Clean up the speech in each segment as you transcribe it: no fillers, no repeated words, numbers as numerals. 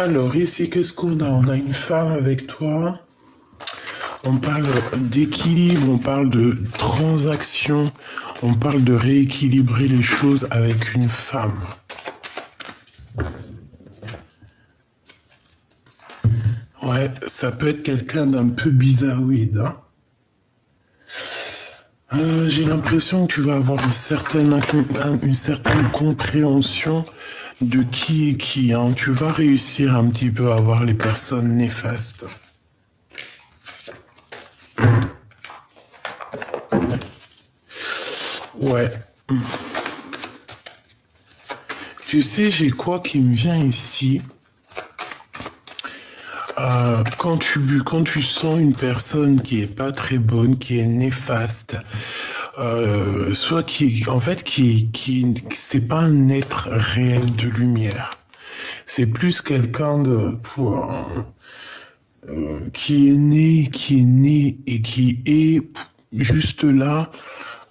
Alors ici, qu'est-ce qu'on a? On a une femme avec toi. On parle d'équilibre, on parle de transaction, on parle de rééquilibrer les choses avec une femme. Ouais, ça peut être quelqu'un d'un peu bizarroïde. Hein. J'ai l'impression que tu vas avoir une certaine compréhension de qui est qui. Hein. Tu vas réussir un petit peu à voir les personnes néfastes. Ouais. Tu sais, j'ai quoi qui me vient ici? Quand tu sens une personne qui est pas très bonne, qui est néfaste, soit c'est pas un être réel de lumière. C'est plus quelqu'un qui est né et qui est juste là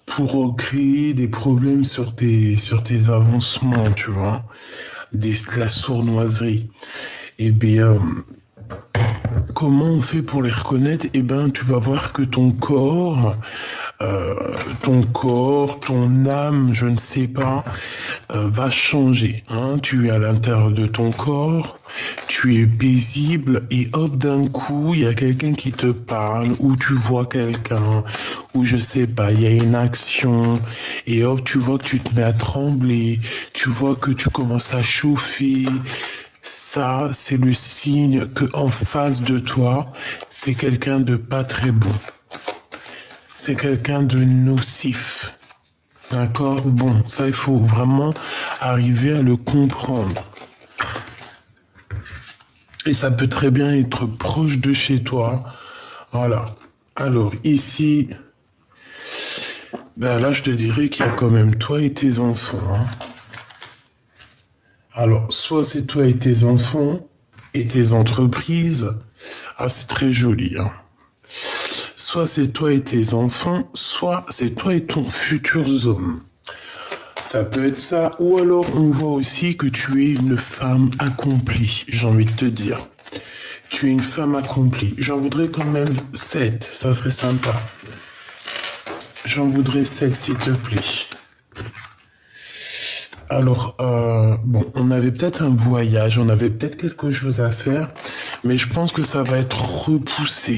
pour créer des problèmes sur tes avancements, tu vois, de la sournoiserie. Eh bien, comment on fait pour les reconnaître? Eh ben, tu vas voir que ton âme, je ne sais pas, va changer. Hein. Tu es à l'intérieur de ton corps, tu es paisible et hop, d'un coup, il y a quelqu'un qui te parle ou tu vois quelqu'un ou je sais pas, il y a une action et hop, tu vois que tu te mets à trembler, tu vois que tu commences à chauffer. Ça, c'est le signe que en face de toi, c'est quelqu'un de pas très bon. C'est quelqu'un de nocif. D'accord? Bon, ça, il faut vraiment arriver à le comprendre. Et ça peut très bien être proche de chez toi. Voilà. Alors, ici, ben là, je te dirais qu'il y a quand même toi et tes enfants. Hein. Alors, soit c'est toi et tes enfants et tes entreprises. Ah, c'est très joli. Hein. Soit c'est toi et tes enfants, soit c'est toi et ton futur homme. Ça peut être ça, ou alors on voit aussi que tu es une femme accomplie, j'ai envie de te dire. Tu es une femme accomplie. J'en voudrais quand même 7, ça serait sympa. J'en voudrais 7, s'il te plaît. Alors, bon, on avait peut-être un voyage, on avait peut-être quelque chose à faire, mais je pense que ça va être repoussé.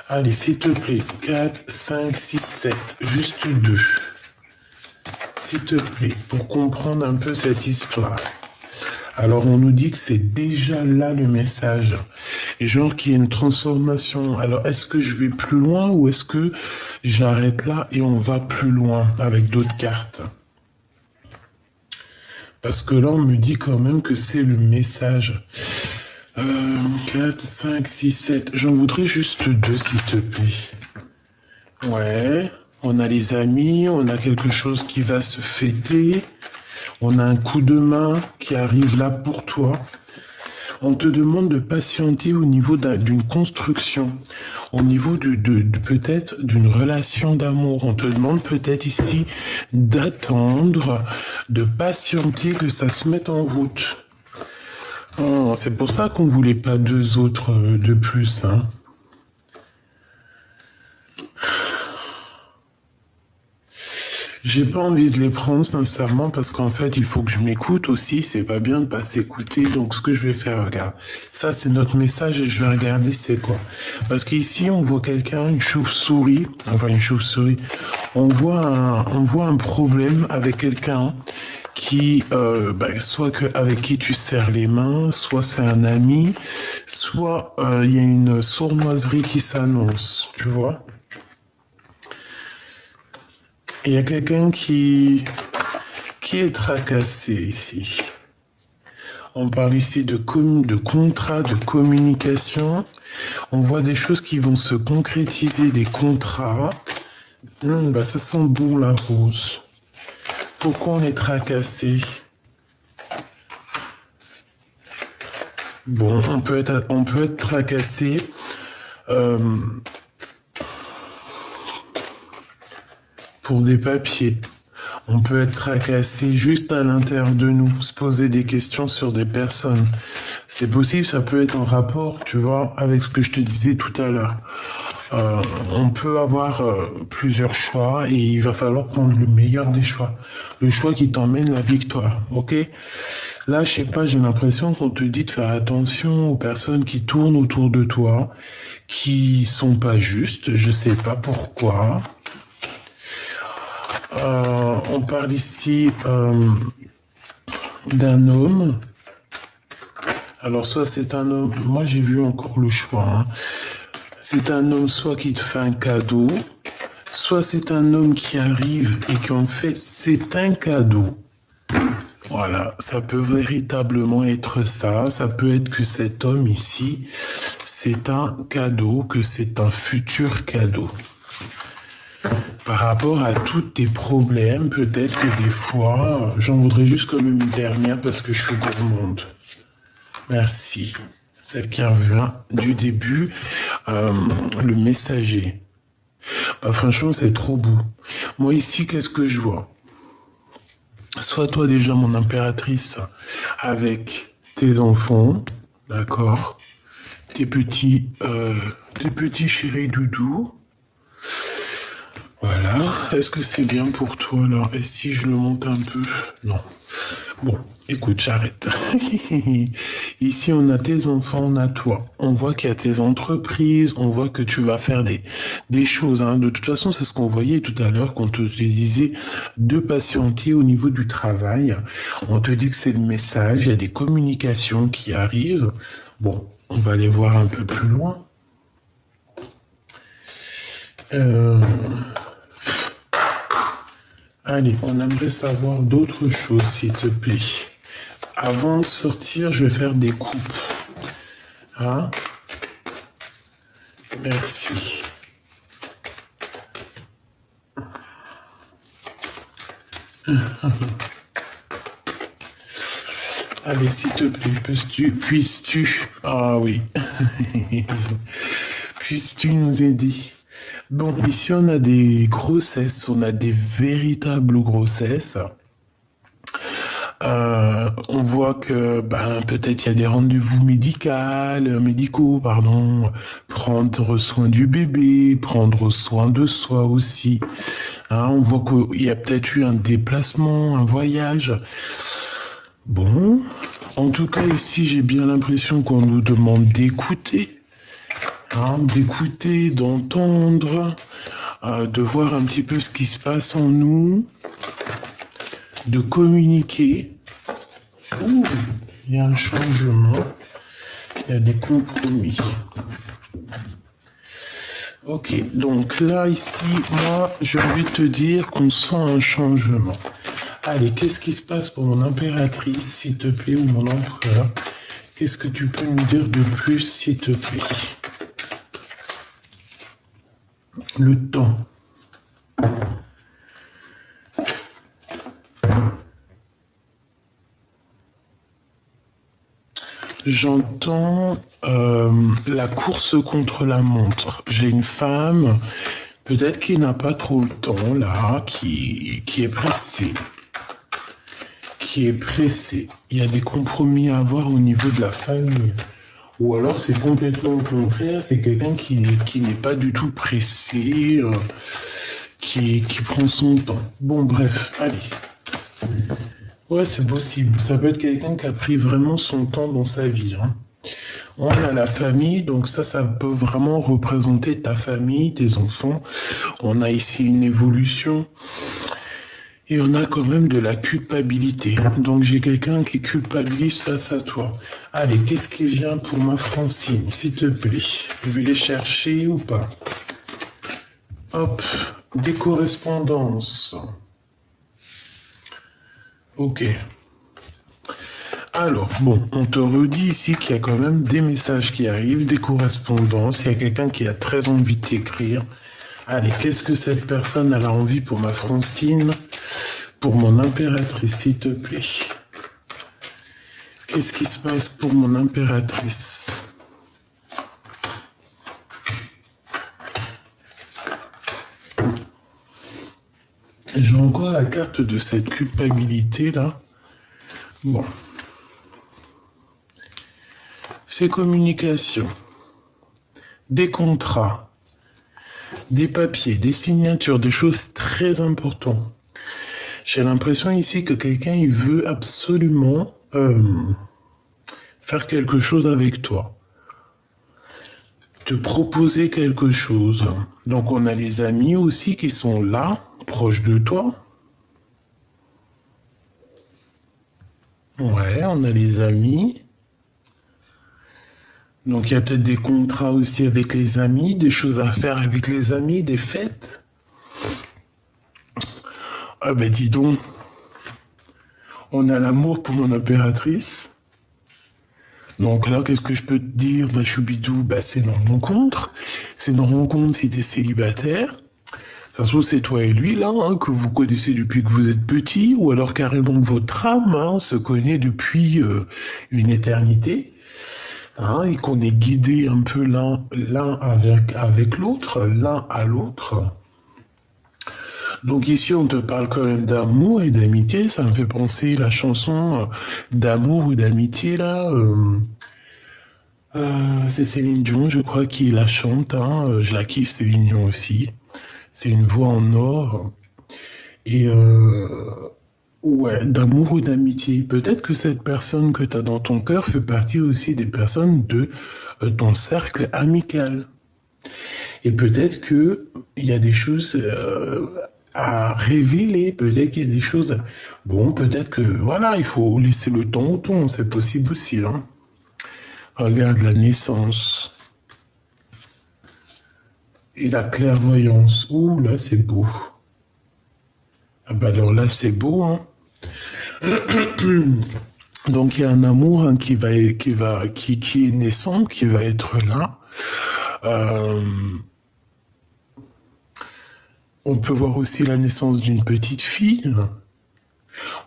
Allez, s'il te plaît, 4, 5, 6, 7, juste 2. S'il te plaît, pour comprendre un peu cette histoire. Alors, on nous dit que c'est déjà là le message. Et genre qu'il y a une transformation. Alors, est-ce que je vais plus loin ou est-ce que j'arrête là et on va plus loin avec d'autres cartes? Parce que là, on me dit quand même que c'est le message. 4, 5, 6, 7. J'en voudrais juste 2, s'il te plaît. Ouais. On a les amis, on a quelque chose qui va se fêter. On a un coup de main qui arrive là pour toi. On te demande de patienter au niveau d'une construction, au niveau peut-être d'une relation d'amour. On te demande peut-être ici d'attendre, de patienter que ça se mette en route. Oh, c'est pour ça qu'on voulait pas 2 autres de plus, hein. J'ai pas envie de les prendre sincèrement parce qu'en fait il faut que je m'écoute aussi, c'est pas bien de pas s'écouter, donc ce que je vais faire, regarde, ça c'est notre message et je vais regarder c'est quoi. Parce qu'ici on voit quelqu'un, une chauve-souris, on voit un problème avec quelqu'un qui, soit avec qui tu serres les mains, soit c'est un ami, soit il y a une sournoiserie qui s'annonce, tu vois. Il y a quelqu'un qui est tracassé ici. On parle ici de contrat, de communication. On voit des choses qui vont se concrétiser, des contrats. Ça sent bon la rose. Pourquoi on est tracassé? Bon, on peut être tracassé. Pour des papiers. On peut être tracassé juste à l'intérieur de nous, se poser des questions sur des personnes. C'est possible, ça peut être en rapport, tu vois, avec ce que je te disais tout à l'heure. On peut avoir plusieurs choix et il va falloir prendre le meilleur des choix. Le choix qui t'emmène la victoire, ok? Là, je sais pas, j'ai l'impression qu'on te dit de faire attention aux personnes qui tournent autour de toi, qui sont pas justes, je sais pas pourquoi. On parle ici d'un homme. Alors, soit c'est un homme, moi j'ai vu encore le choix, hein. C'est un homme soit qui te fait un cadeau, soit c'est un homme qui arrive et qu'en fait c'est un cadeau. Voilà, ça peut véritablement être ça. Ça peut être que cet homme ici, c'est un cadeau, que c'est un futur cadeau. Par rapport à tous tes problèmes, peut-être que des fois, j'en voudrais juste comme une dernière parce que je suis gourmande. Merci. Celle qui revient du début, le messager. Bah, franchement, c'est trop beau. Moi ici, qu'est-ce que je vois? Soit toi déjà mon impératrice avec tes enfants, d'accord, tes petits chéris doudous. Voilà. Est-ce que c'est bien pour toi alors? Et si je le monte un peu? Non. Bon, écoute, j'arrête. Ici, on a tes enfants, on a toi. On voit qu'il y a tes entreprises, on voit que tu vas faire des choses, hein. De toute façon, c'est ce qu'on voyait tout à l'heure quand on te disait de patienter au niveau du travail. On te dit que c'est le message, il y a des communications qui arrivent. Bon, on va aller voir un peu plus loin. Allez, on aimerait savoir d'autres choses, s'il te plaît. Avant de sortir, je vais faire des coupes. Hein? Merci. Allez, s'il te plaît, puisses-tu... Ah oui. Puisses-tu nous aider? Bon, ici, on a des grossesses, on a des véritables grossesses. On voit que peut-être il y a des rendez-vous médicaux, pardon, prendre soin du bébé, prendre soin de soi aussi. Hein, on voit qu'il y a peut-être eu un déplacement, un voyage. Bon, en tout cas ici j'ai bien l'impression qu'on nous demande d'écouter, hein, d'écouter, d'entendre, de voir un petit peu ce qui se passe en nous, de communiquer. Ouh, il y a un changement, il y a des compromis. Ok, donc là, ici, moi, je vais te dire qu'on sent un changement. Allez, qu'est-ce qui se passe pour mon impératrice, s'il te plaît, ou mon empereur? Qu'est-ce que tu peux me dire de plus, s'il te plaît? Le temps. J'entends la course contre la montre. J'ai une femme, peut-être qui n'a pas trop le temps, là, qui est pressée. Qui est pressée. Il y a des compromis à avoir au niveau de la famille. Ou alors c'est complètement le contraire, c'est quelqu'un qui n'est pas du tout pressé, qui prend son temps. Bon, bref, allez. Ouais, c'est possible. Ça peut être quelqu'un qui a pris vraiment son temps dans sa vie, hein. On a la famille, donc ça peut vraiment représenter ta famille, tes enfants. On a ici une évolution. Et on a quand même de la culpabilité. Donc j'ai quelqu'un qui culpabilise face à toi. Allez, qu'est-ce qui vient pour ma Francine, s'il te plaît? Je vais les chercher ou pas? Hop, des correspondances. Ok. Alors, bon, on te redit ici qu'il y a quand même des messages qui arrivent, des correspondances. Il y a quelqu'un qui a très envie de t'écrire. Allez, qu'est-ce que cette personne a envie pour ma Francine, pour mon impératrice, s'il te plaît? Qu'est-ce qui se passe pour mon impératrice? J'ai encore la carte de cette culpabilité là. Bon. c'est communication, des contrats, des papiers, des signatures, des choses très importantes. J'ai l'impression ici que quelqu'un il veut absolument faire quelque chose avec toi, te proposer quelque chose. Donc on a les amis aussi qui sont là, proches de toi. Ouais, on a les amis. Donc il y a peut-être des contrats aussi avec les amis, des choses à faire avec les amis, des fêtes. Ah ben dis donc, on a l'amour pour mon impératrice. Donc là, qu'est-ce que je peux te dire, bah choubidou, bah c'est dans rencontre. C'est dans rencontre si t'es célibataire. Ça se trouve, c'est toi et lui, là, hein, que vous connaissez depuis que vous êtes petit, ou alors carrément que votre âme hein, se connaît depuis une éternité. Hein, et qu'on est guidé un peu l'un avec l'autre, l'un à l'autre. Donc ici, on te parle quand même d'amour et d'amitié. Ça me fait penser la chanson d'amour ou d'amitié, là. C'est Céline Dion, je crois, qui la chante. Hein. Je la kiffe, Céline Dion aussi. C'est une voix en or. Et ouais, d'amour ou d'amitié. Peut-être que cette personne que tu as dans ton cœur fait partie aussi des personnes de ton cercle amical. Et peut-être que il y a des choses à révéler, peut-être qu'il y a des choses... Bon, peut-être que, voilà, il faut laisser le temps au temps, c'est possible aussi. Hein. Regarde la naissance. Et la clairvoyance. Ouh, là, c'est beau. Ah bah alors là, c'est beau, hein. Donc il y a un amour hein, qui est naissant, qui va être là. Euh, on peut voir aussi la naissance d'une petite fille.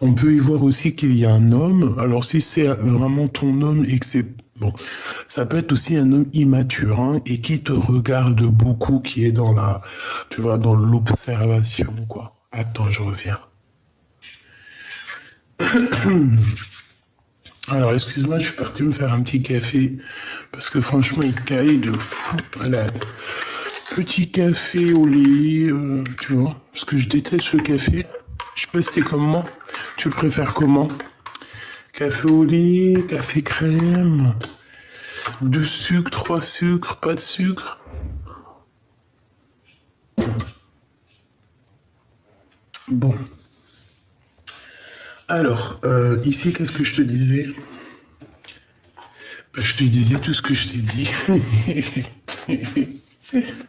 On peut y voir aussi qu'il y a un homme. Alors si c'est vraiment ton homme et que c'est bon, ça peut être aussi un homme immature hein, et qui te regarde beaucoup, qui est dans la, tu vois, dans l'observation quoi. Attends, je reviens. Alors, excuse-moi, je suis parti me faire un petit café, parce que franchement, il caille de fou. Voilà. Petit café au lait, tu vois, parce que je déteste le café. Je sais pas si t'es comme moi. Tu préfères comment? Café au lait, café crème, 2 sucres, 3 sucres, pas de sucre. Bon. Alors, ici, qu'est-ce que je te disais? Je te disais tout ce que je t'ai dit.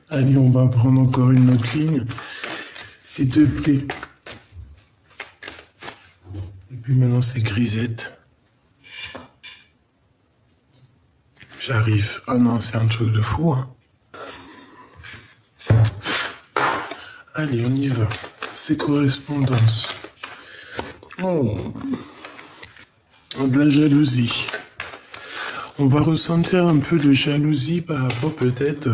Allez, on va prendre encore une autre ligne. S'il te plaît. Et puis maintenant, c'est grisette. J'arrive. Ah non, c'est un truc de fou, hein. Allez, on y va. C'est correspondance. Oh. De la jalousie. On va ressentir un peu de jalousie par rapport peut-être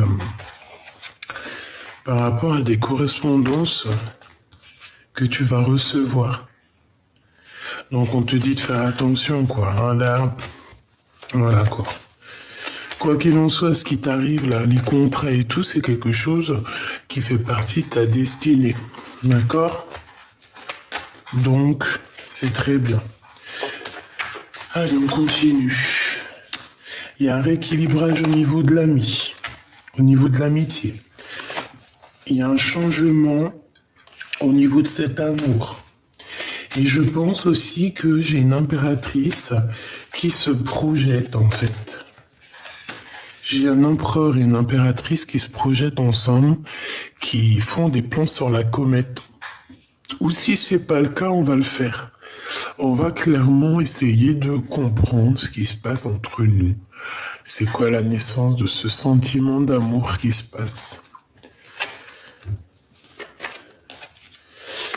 par rapport à des correspondances que tu vas recevoir. Donc on te dit de faire attention quoi. Hein, là, voilà quoi. Quoi qu'il en soit, ce qui t'arrive là, les contrats et tout, c'est quelque chose qui fait partie de ta destinée. D'accord? Donc, c'est très bien. Allez, on continue. Il y a un rééquilibrage au niveau de l'ami, au niveau de l'amitié. Il y a un changement au niveau de cet amour. Et je pense aussi que j'ai une impératrice qui se projette en fait. J'ai un empereur et une impératrice qui se projettent ensemble, qui font des plans sur la comète. Ou si c'est pas le cas, on va le faire. On va clairement essayer de comprendre ce qui se passe entre nous. C'est quoi la naissance de ce sentiment d'amour qui se passe?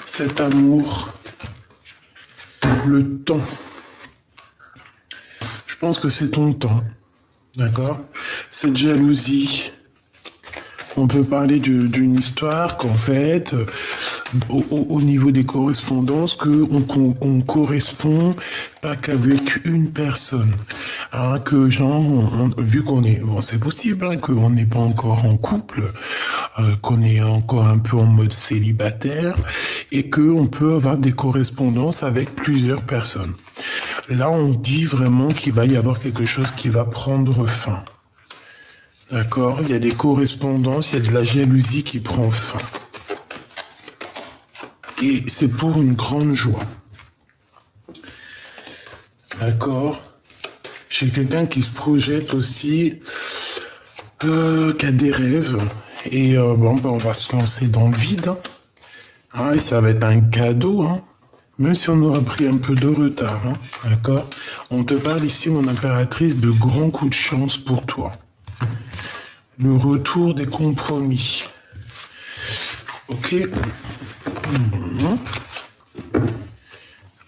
Cet amour, le temps. Je pense que c'est ton temps. D'accord? Cette jalousie. On peut parler d'une histoire qu'en fait, au niveau des correspondances qu'on correspond pas qu'avec une personne. Hein, que genre, vu qu'on est... Bon, c'est possible hein, qu'on n'est pas encore en couple, qu'on est encore un peu en mode célibataire et qu'on peut avoir des correspondances avec plusieurs personnes. Là, on dit vraiment qu'il va y avoir quelque chose qui va prendre fin. D'accord? Il y a des correspondances, il y a de la jalousie qui prend fin. Et c'est pour une grande joie. D'accord? J'ai quelqu'un qui se projette aussi, qui a des rêves. Et bon, ben, on va se lancer dans le vide. Hein, et ça va être un cadeau, hein. Même si on aura pris un peu de retard, hein, d'accord? On te parle ici, mon impératrice, de grands coups de chance pour toi. Le retour des compromis. Ok?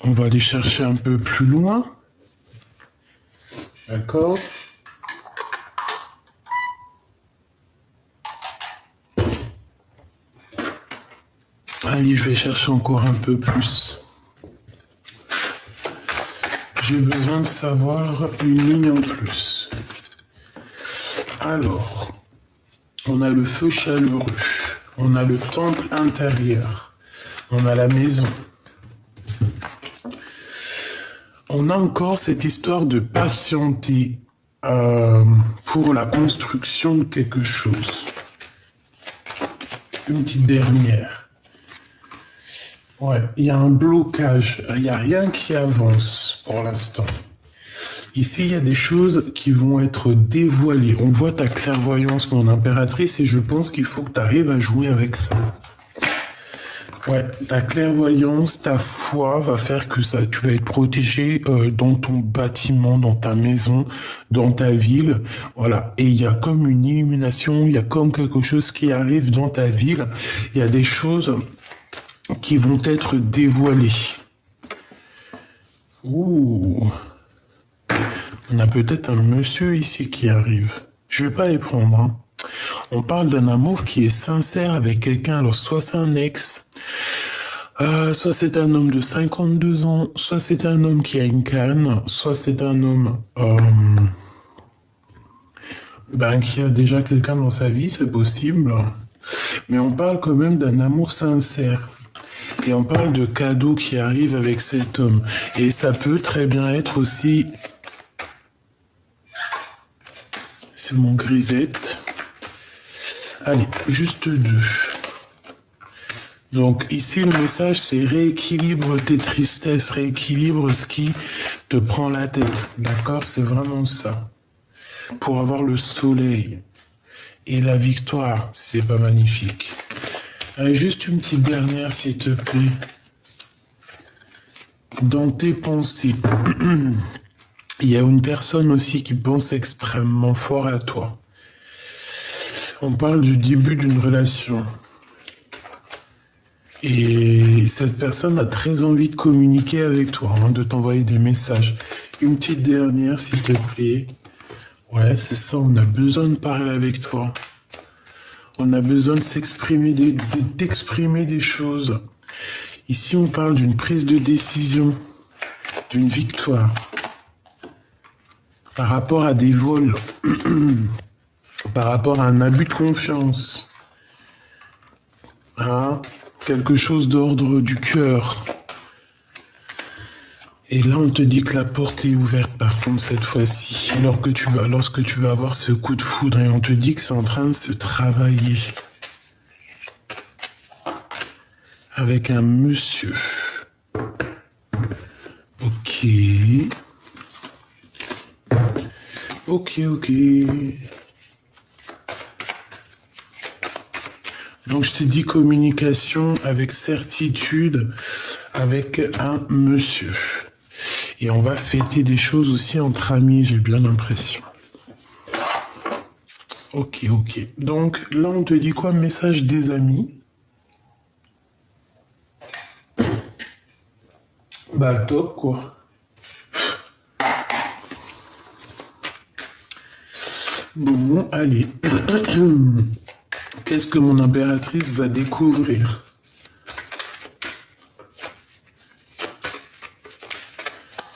On va aller chercher un peu plus loin. D'accord? Allez, je vais chercher encore un peu plus. J'ai besoin de savoir une ligne en plus. Alors, on a le feu chaleureux, on a le temple intérieur, on a la maison. On a encore cette histoire de patienter pour la construction de quelque chose. Une petite dernière. Ouais, il y a un blocage, il n'y a rien qui avance pour l'instant. Ici, il y a des choses qui vont être dévoilées. On voit ta clairvoyance, mon impératrice, et je pense qu'il faut que tu arrives à jouer avec ça. Ouais, ta clairvoyance, ta foi va faire que ça, tu vas être protégé dans ton bâtiment, dans ta maison, dans ta ville. Voilà. Et il y a comme une illumination, il y a comme quelque chose qui arrive dans ta ville. Il y a des choses qui vont être dévoilées. Ouh. On a peut-être un monsieur ici qui arrive. Je vais pas les prendre, hein. On parle d'un amour qui est sincère avec quelqu'un. Alors, soit c'est un ex, soit c'est un homme de 52 ans, soit c'est un homme qui a une canne, soit c'est un homme qui a déjà quelqu'un dans sa vie, c'est possible. Mais on parle quand même d'un amour sincère. Et on parle de cadeaux qui arrivent avec cet homme. Et ça peut très bien être aussi... C'est mon grisette. Allez, juste 2. Donc ici, le message, c'est rééquilibre tes tristesses, rééquilibre ce qui te prend la tête. D'accord? C'est vraiment ça. Pour avoir le soleil et la victoire, c'est pas magnifique. Allez, juste une petite dernière, s'il te plaît. Dans tes pensées, il y a une personne aussi qui pense extrêmement fort à toi. On parle du début d'une relation. Et cette personne a très envie de communiquer avec toi, hein, de t'envoyer des messages. Une petite dernière, s'il te plaît. Ouais, c'est ça, on a besoin de parler avec toi. On a besoin de s'exprimer, d'exprimer des choses. Ici, on parle d'une prise de décision, d'une victoire. Par rapport à des vols, par rapport à un abus de confiance. Hein? Quelque chose d'ordre du cœur. Et là, on te dit que la porte est ouverte, par contre, cette fois-ci. Lorsque tu vas avoir ce coup de foudre, et on te dit que c'est en train de se travailler. Avec un monsieur. Ok. Ok. Donc, je t'ai dit communication avec certitude avec un monsieur. Et on va fêter des choses aussi entre amis, j'ai bien l'impression. Ok. Donc, là, on te dit quoi? Message des amis. Bah, top, quoi. Bon, allez. Qu'est-ce que mon impératrice va découvrir?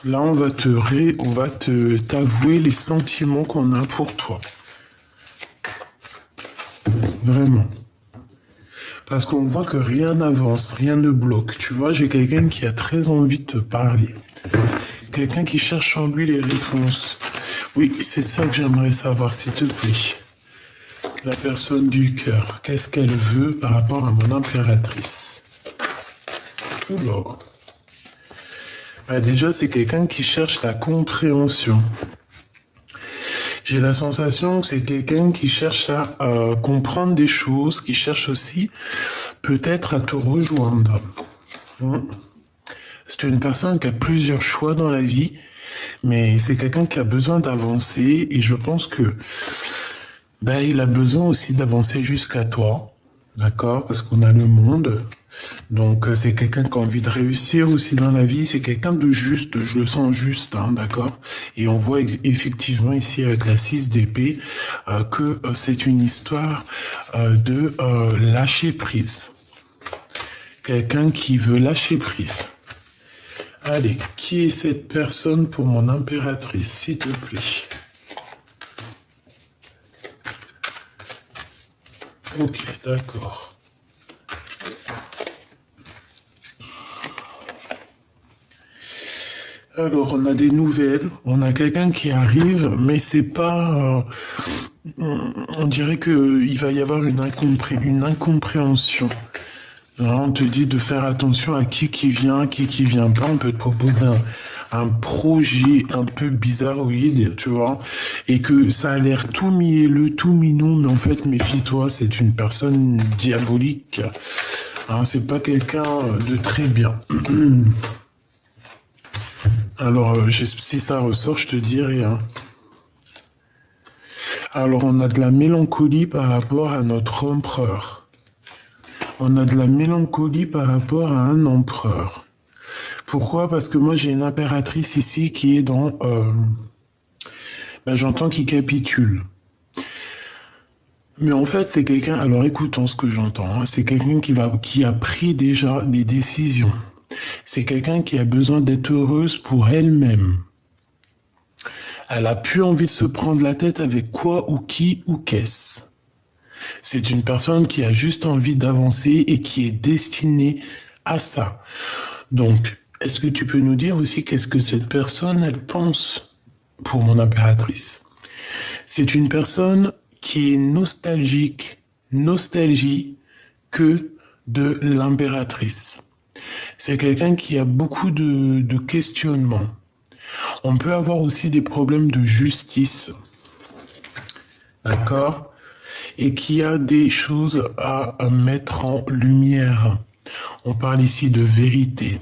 Là, on va t'avouer les sentiments qu'on a pour toi. Vraiment. Parce qu'on voit que rien n'avance, rien ne bloque. Tu vois, j'ai quelqu'un qui a très envie de te parler. Quelqu'un qui cherche en lui les réponses. Oui, c'est ça que j'aimerais savoir, s'il te plaît. La personne du cœur, qu'est-ce qu'elle veut par rapport à mon impératrice? Oula. Bah déjà, c'est quelqu'un qui cherche la compréhension. J'ai la sensation que c'est quelqu'un qui cherche à comprendre des choses, qui cherche aussi peut-être à te rejoindre. C'est une personne qui a plusieurs choix dans la vie, mais c'est quelqu'un qui a besoin d'avancer et je pense que il a besoin aussi d'avancer jusqu'à toi, d'accord? Parce qu'on a le monde. Donc, c'est quelqu'un qui a envie de réussir aussi dans la vie. C'est quelqu'un de juste, je le sens juste, hein, d'accord? Et on voit effectivement ici avec la 6 d'épée que c'est une histoire de lâcher prise. Quelqu'un qui veut lâcher prise. Allez, qui est cette personne pour mon impératrice, s'il te plaît? Ok, d'accord. Alors, on a des nouvelles, on a quelqu'un qui arrive, mais c'est pas... on dirait qu'il va y avoir une incompréhension. Là, on te dit de faire attention à qui vient pas. On peut te proposer un projet un peu bizarroïde, tu vois, et que ça a l'air tout mielleux, tout mignon, mais en fait, méfie-toi, c'est une personne diabolique. Hein, c'est pas quelqu'un de très bien. Alors, si ça ressort, je te dirai. Hein. Alors, on a de la mélancolie par rapport à notre empereur. On a de la mélancolie par rapport à un empereur. Pourquoi? Parce que moi, j'ai une impératrice ici qui est dans... j'entends qu'il capitule. Mais en fait, c'est quelqu'un... Alors, écoutons ce que j'entends. Hein. C'est quelqu'un qui a pris déjà des décisions. C'est quelqu'un qui a besoin d'être heureuse pour elle-même. Elle a plus envie de se prendre la tête avec quoi ou qui ou qu'est-ce. C'est une personne qui a juste envie d'avancer et qui est destinée à ça. Donc, est-ce que tu peux nous dire aussi qu'est-ce que cette personne, elle pense pour mon impératrice? C'est une personne qui est nostalgie que de l'impératrice. C'est quelqu'un qui a beaucoup de questionnements. On peut avoir aussi des problèmes de justice. D'accord? Et qui a des choses à mettre en lumière. On parle ici de vérité.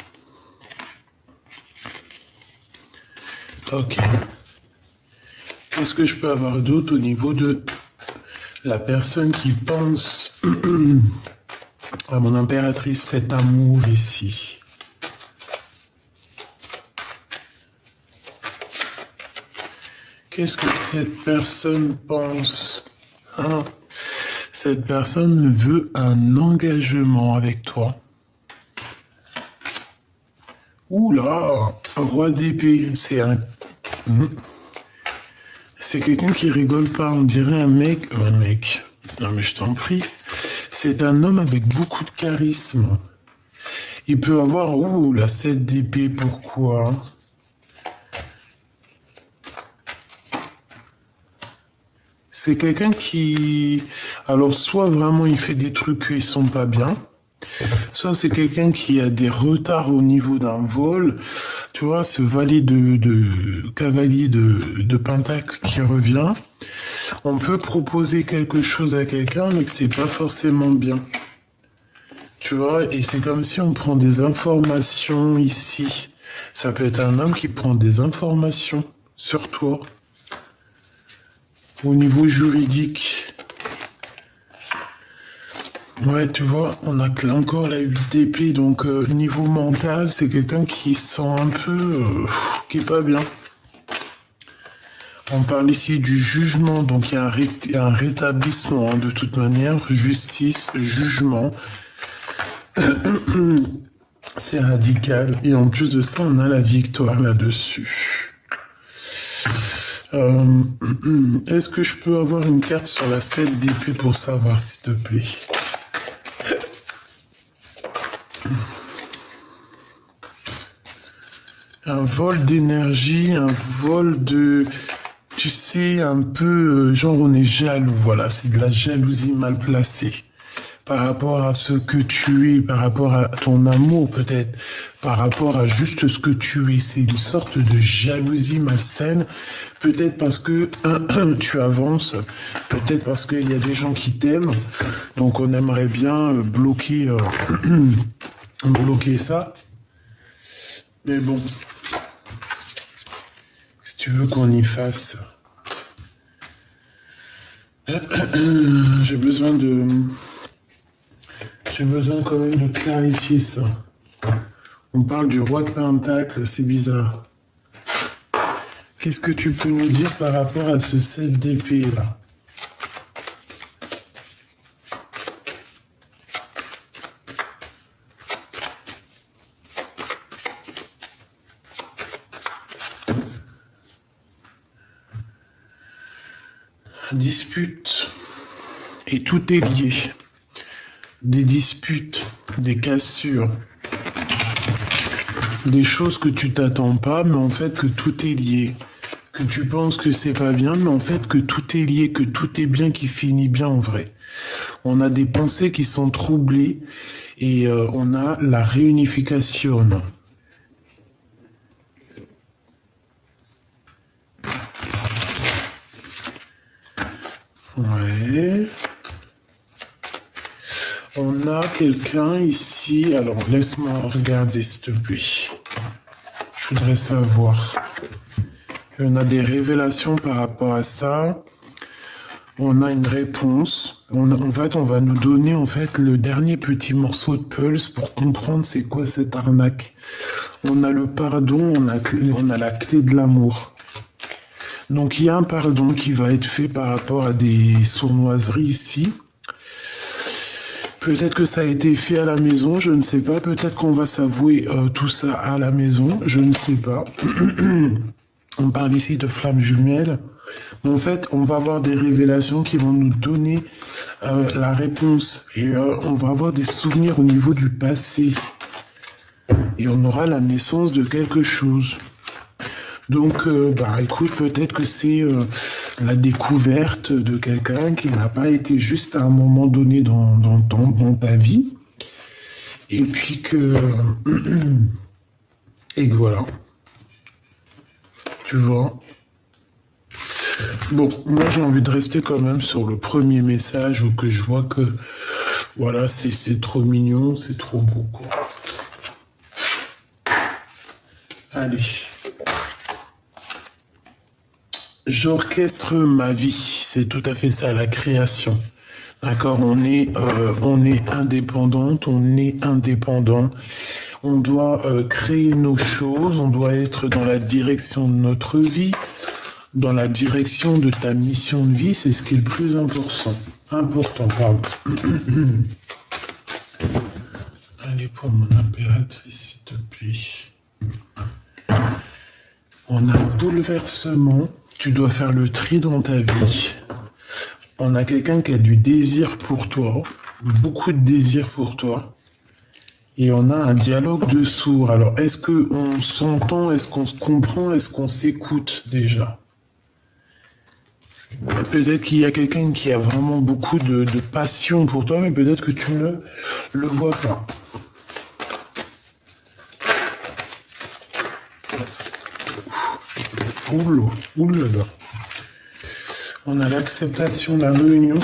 Ok. Qu'est-ce que je peux avoir d'autre au niveau de la personne qui pense à mon impératrice, cet amour ici? Qu'est-ce que cette personne pense? Hein? Cette personne veut un engagement avec toi. Ouh là, roi d'épée, c'est un... C'est quelqu'un qui rigole pas, on dirait un mec... Non mais je t'en prie. C'est un homme avec beaucoup de charisme. Il peut avoir... Ouh, la 7 d'épée, pourquoi? C'est quelqu'un qui... Alors, soit vraiment il fait des trucs qui sont pas bien, soit c'est quelqu'un qui a des retards au niveau d'un vol. Tu vois, ce valet de cavalier de pentacle qui revient. On peut proposer quelque chose à quelqu'un, mais que c'est pas forcément bien. Tu vois, et c'est comme si on prend des informations ici. Ça peut être un homme qui prend des informations sur toi. Au niveau juridique. Ouais, tu vois, on a encore la 8 d'épée, donc niveau mental, c'est quelqu'un qui sent un peu... qui est pas bien. On parle ici du jugement, donc il y a un rétablissement, hein, de toute manière, justice, jugement. C'est radical. Et en plus de ça, on a la victoire là-dessus. Est-ce que je peux avoir une carte sur la 7 d'épée pour savoir, s'il te plaît? Un vol d'énergie, un vol de... Tu sais, un peu, genre on est jaloux, voilà, c'est de la jalousie mal placée. Par rapport à ce que tu es, par rapport à ton amour peut-être, par rapport à juste ce que tu es. C'est une sorte de jalousie malsaine, peut-être parce que tu avances, peut-être parce qu'il y a des gens qui t'aiment, donc on aimerait bien bloquer, bloquer ça. Mais bon, si tu veux qu'on y fasse, j'ai besoin quand même de clarifier ça. On parle du roi de Pentacle, c'est bizarre. Qu'est-ce que tu peux nous dire par rapport à ce 7 d'épée là? Dispute. Et tout est lié. Des disputes, des cassures, des choses que tu t'attends pas, mais en fait que tout est lié. Que tu penses que c'est pas bien, mais en fait que tout est lié, que tout est bien qui finit bien en vrai. On a des pensées qui sont troublées et on a la réunification. Ouais. On a quelqu'un ici. Alors, laisse-moi regarder, s'il te plaît. Je voudrais savoir. On a des révélations par rapport à ça. On a une réponse. En fait, on va nous donner en fait le dernier petit morceau de pulse pour comprendre c'est quoi cette arnaque. On a le pardon, on a la clé de l'amour. Donc, il y a un pardon qui va être fait par rapport à des sournoiseries ici. Peut-être que ça a été fait à la maison, je ne sais pas. Peut-être qu'on va s'avouer tout ça à la maison, je ne sais pas. On parle ici de flammes jumelles. En fait, on va avoir des révélations qui vont nous donner la réponse. Et on va avoir des souvenirs au niveau du passé. Et on aura la naissance de quelque chose. Donc, écoute, peut-être que c'est la découverte de quelqu'un qui n'a pas été juste à un moment donné dans ta vie. Et puis que... et que voilà. Tu vois. Bon, moi j'ai envie de rester quand même sur le premier message où que je vois que... Voilà, c'est trop mignon, c'est trop beau, quoi. Allez. J'orchestre ma vie, c'est tout à fait ça, la création. D'accord, on est indépendante, on est indépendant. On doit créer nos choses, on doit être dans la direction de notre vie, dans la direction de ta mission de vie, c'est ce qui est le plus important. Pardon. Allez, pour mon impératrice, s'il te plaît. On a un bouleversement. Tu dois faire le tri dans ta vie. On a quelqu'un qui a du désir pour toi, beaucoup de désir pour toi. Et on a un dialogue de sourds. Alors, est-ce qu'on s'entend, est-ce qu'on se comprend, est-ce qu'on s'écoute déjà? Peut-être qu'il y a quelqu'un qui a vraiment beaucoup de passion pour toi, mais peut-être que tu ne le vois pas. Oulala. On a l'acceptation de la réunion.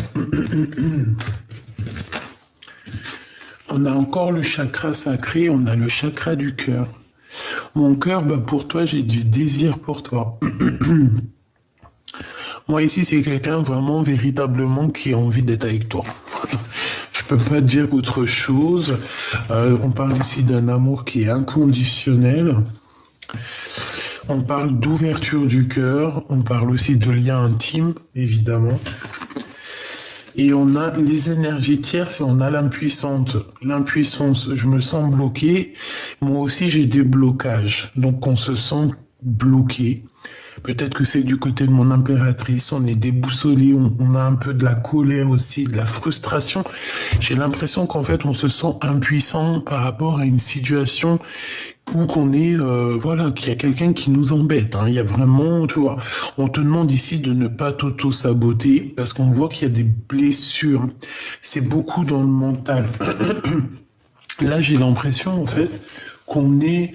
On a encore le chakra sacré, on a le chakra du cœur. Mon cœur, pour toi, j'ai du désir pour toi. Moi, ici, c'est quelqu'un vraiment, véritablement, qui a envie d'être avec toi. Je peux pas dire autre chose. On parle ici d'un amour qui est inconditionnel. On parle d'ouverture du cœur, on parle aussi de lien intime, évidemment. Et on a les énergies tierces et on a l'impuissante. L'impuissance, je me sens bloqué. Moi aussi, j'ai des blocages. Donc, on se sent bloqué. Peut-être que c'est du côté de mon impératrice. On est déboussolé. On a un peu de la colère aussi, de la frustration. J'ai l'impression qu'en fait, on se sent impuissant par rapport à une situation ou qu'on est, voilà, qu'il y a quelqu'un qui nous embête. Hein. Il y a vraiment, tu vois, on te demande ici de ne pas t'auto-saboter parce qu'on voit qu'il y a des blessures. C'est beaucoup dans le mental. Là, j'ai l'impression, en fait, qu'on est,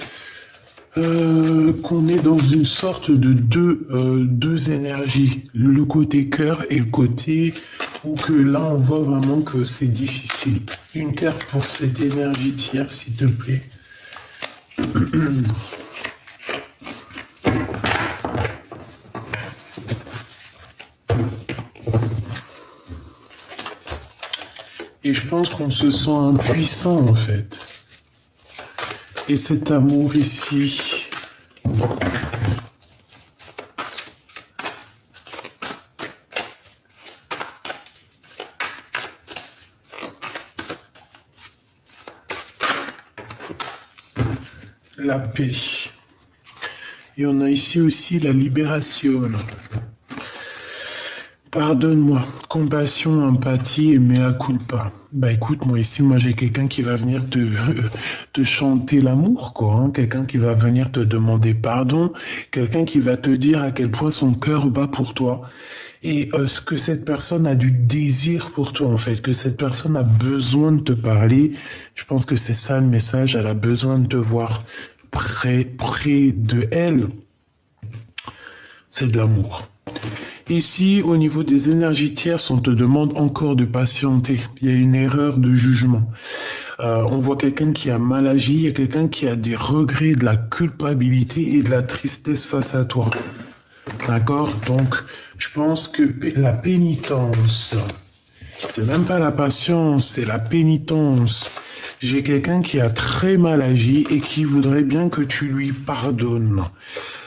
qu'on est dans une sorte de deux énergies. Le côté cœur et le côté où que là, on voit vraiment que c'est difficile. Une carte pour cette énergie tierce, s'il te plaît. Et je pense qu'on se sent impuissant en fait. Et cet amour ici, la paix. Et on a ici aussi la libération. Pardonne-moi, compassion, empathie et mea culpa. Bah écoute, moi ici, j'ai quelqu'un qui va venir te chanter l'amour, quoi. Hein. Quelqu'un qui va venir te demander pardon. Quelqu'un qui va te dire à quel point son cœur bat pour toi. Et ce que cette personne a du désir pour toi, en fait. Que cette personne a besoin de te parler. Je pense que c'est ça le message. Elle a besoin de te voir près de elle. C'est de l'amour. Ici, au niveau des énergies tierces, on te demande encore de patienter. Il y a une erreur de jugement. On voit quelqu'un qui a mal agi, il y a quelqu'un qui a des regrets, de la culpabilité et de la tristesse face à toi. D'accord? Donc, je pense que la pénitence, c'est même pas la patience, c'est la pénitence. J'ai quelqu'un qui a très mal agi et qui voudrait bien que tu lui pardonnes.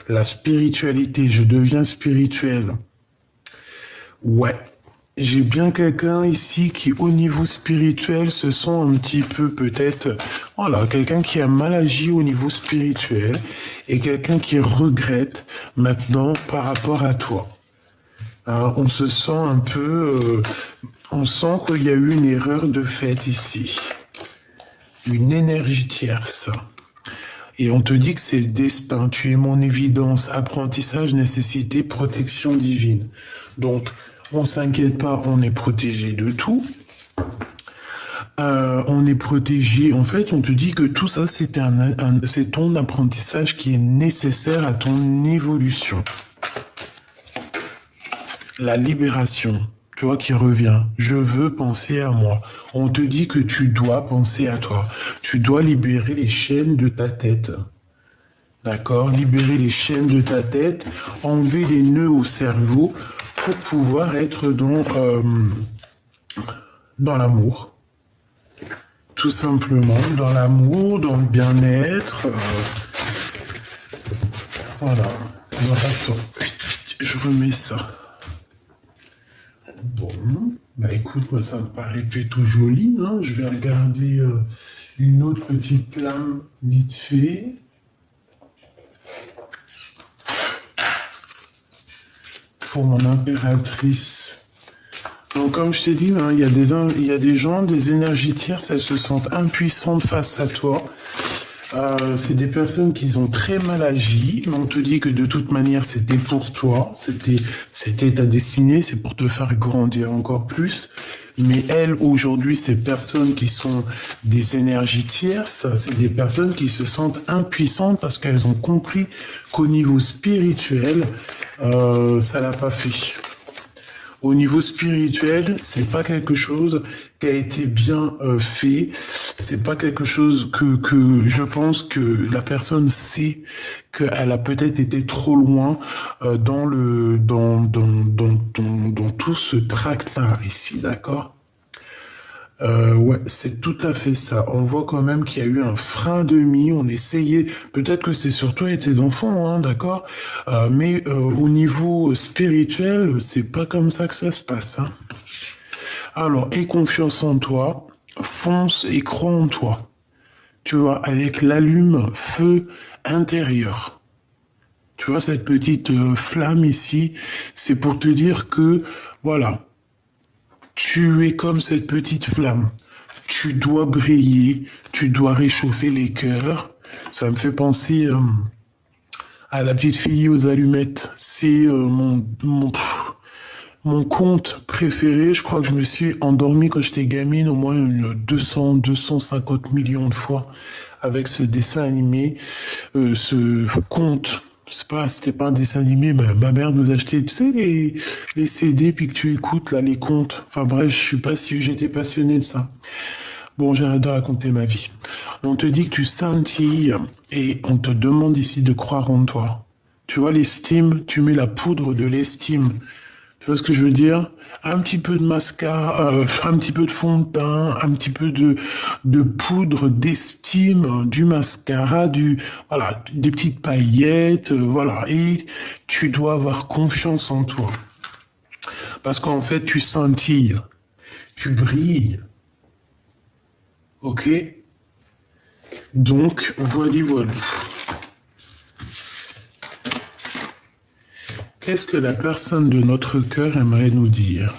La spiritualité, je deviens spirituel. Ouais, j'ai bien quelqu'un ici qui, au niveau spirituel, se sent un petit peu peut-être, voilà, quelqu'un qui a mal agi au niveau spirituel et quelqu'un qui regrette maintenant par rapport à toi. Alors, on se sent un peu, on sent qu'il y a eu une erreur de fait ici. Une énergie tierce. Et on te dit que c'est le destin, tu es mon évidence, apprentissage, nécessité, protection divine. Donc, on s'inquiète pas, on est protégé de tout. On est protégé, en fait, on te dit que tout ça, c'est ton apprentissage qui est nécessaire à ton évolution. La libération, tu vois, qui revient. Je veux penser à moi. On te dit que tu dois penser à toi. Tu dois libérer les chaînes de ta tête. D'accord? Libérer les chaînes de ta tête, enlever les nœuds au cerveau pour pouvoir être dans l'amour. Tout simplement, dans l'amour, dans le bien-être. Voilà. Alors, attends, je remets ça. Bon, bah écoute, moi ça me paraît plutôt joli. Hein. Je vais regarder une autre petite lame vite fait. Pour mon impératrice. Donc comme je t'ai dit, hein, il y a des gens, des énergies tierces, elles se sentent impuissantes face à toi. C'est des personnes qui ont très mal agi, mais on te dit que de toute manière c'était pour toi, c'était ta destinée, c'est pour te faire grandir encore plus. Mais elles, aujourd'hui, ces personnes qui sont des énergies tierces, c'est des personnes qui se sentent impuissantes parce qu'elles ont compris qu'au niveau spirituel, ça l'a pas fait. Au niveau spirituel, c'est pas quelque chose qui a été bien fait. C'est pas quelque chose que je pense que la personne sait qu'elle a peut-être été trop loin dans tout ce tractard ici, d'accord? Ouais, c'est tout à fait ça. On voit quand même qu'il y a eu un frein de mie. On essayait, peut-être que c'est sur toi et tes enfants, hein, d'accord. Mais au niveau spirituel, c'est pas comme ça que ça se passe. Hein. Alors, aie confiance en toi, fonce et crois en toi. Tu vois, avec l'allume-feu intérieur. Tu vois, cette petite flamme ici, c'est pour te dire que, voilà, tu es comme cette petite flamme. Tu dois briller, tu dois réchauffer les cœurs. Ça me fait penser à la petite fille aux allumettes. C'est mon conte préféré. Je crois que je me suis endormi quand j'étais gamine au moins 250 millions de fois avec ce dessin animé, ce conte. C'était pas un dessin animé, ma mère nous achetait, tu sais, les CD, puis que tu écoutes, là, les contes. Enfin bref, je suis pas si j'étais passionné de ça. Bon, j'arrête de raconter ma vie. On te dit que tu scintilles et on te demande ici de croire en toi. Tu vois, l'estime, tu mets la poudre de l'estime. Tu vois ce que je veux dire? Un petit peu de mascara, un petit peu de fond de teint, un petit peu de poudre d'estime, du mascara, voilà, des petites paillettes, voilà. Et tu dois avoir confiance en toi. Parce qu'en fait, tu scintilles, tu brilles. Ok? Donc, voilà. Qu'est-ce que la personne de notre cœur aimerait nous dire?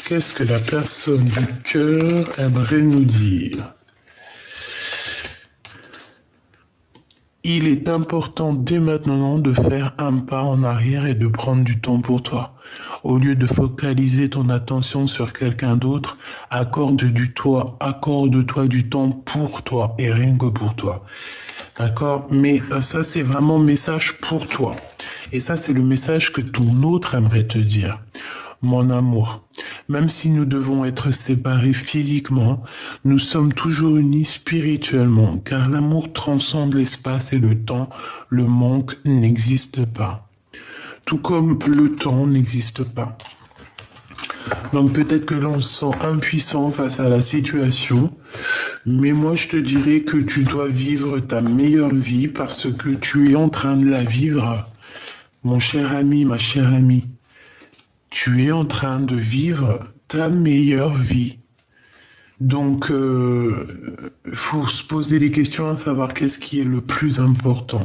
Qu'est-ce que la personne du cœur aimerait nous dire? Il est important dès maintenant de faire un pas en arrière et de prendre du temps pour toi. Au lieu de focaliser ton attention sur quelqu'un d'autre, accorde-toi du temps pour toi et rien que pour toi. D'accord? Mais ça, c'est vraiment message pour toi. Et ça, c'est le message que ton autre aimerait te dire. Mon amour, même si nous devons être séparés physiquement, nous sommes toujours unis spirituellement, car l'amour transcende l'espace et le temps, le manque n'existe pas. Tout comme le temps n'existe pas. Donc peut-être que l'on se sent impuissant face à la situation, mais moi je te dirais que tu dois vivre ta meilleure vie parce que tu es en train de la vivre, mon cher ami, ma chère amie. Tu es en train de vivre ta meilleure vie. Donc, faut se poser des questions à savoir qu'est-ce qui est le plus important.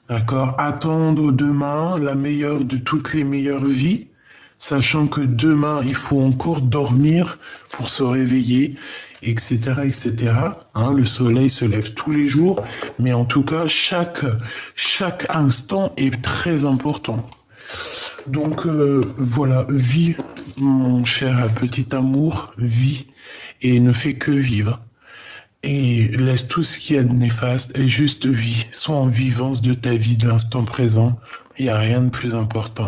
D'accord? Attendre demain la meilleure de toutes les meilleures vies, sachant que demain, il faut encore dormir pour se réveiller, etc., etc. Hein, le soleil se lève tous les jours, mais en tout cas, chaque instant est très important. Donc voilà, vis, mon cher petit amour, vis et ne fais que vivre. Et laisse tout ce qu'il y a de néfaste et juste vis. Sois en vivance de ta vie de l'instant présent. Il n'y a rien de plus important.